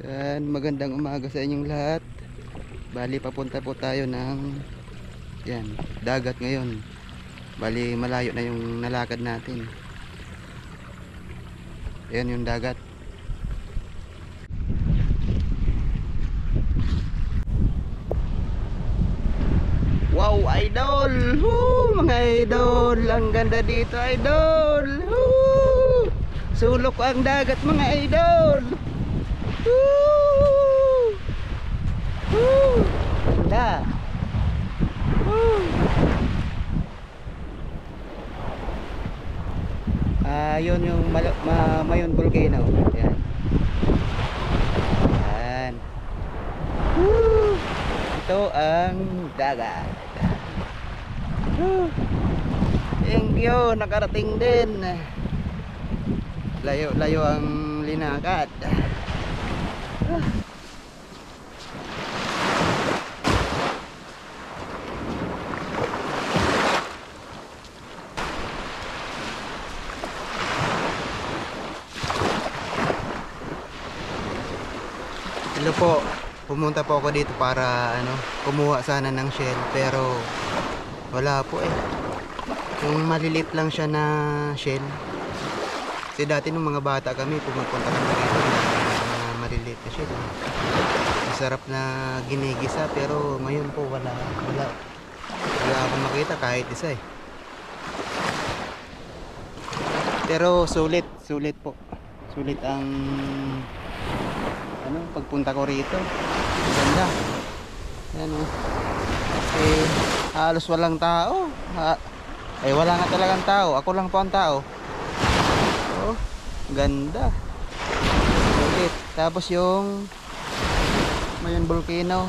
Yan, magandang umaga sa inyong lahat. Bali papunta po tayo ng yan, dagat ngayon. Bali malayo na yung nalakad natin. Yan yung dagat. Wow, idol! Woo, mga idol! Ang ganda dito, idol! Woo! Sulok ang dagat, mga idol! Woo! Woo! Ganda! Woo! Yun yung Mayon Volcano. Yan. Yan. Woo! Ito ang dagat. Woo! Thank you, nakarating din. Layo-layo ang linakad. Hello po. Pumunta po ako dito para kumuha sana ng shell, pero wala po eh. Yung malilit lang siya na shell. Kasi dati nung mga bata kami, pumupunta kami dito na malilit na shell. Masarap na ginigisa, pero ngayon po wala akong makita kahit isa eh. Pero sulit po. Sulit ang pagpunta ko rito. Ganda. Yan oh. Eh, halos walang tao. Wala nga talagang tao. Ako lang po ang tao. Oh, ganda. Sulit. Tapos yung Mayon Volcano.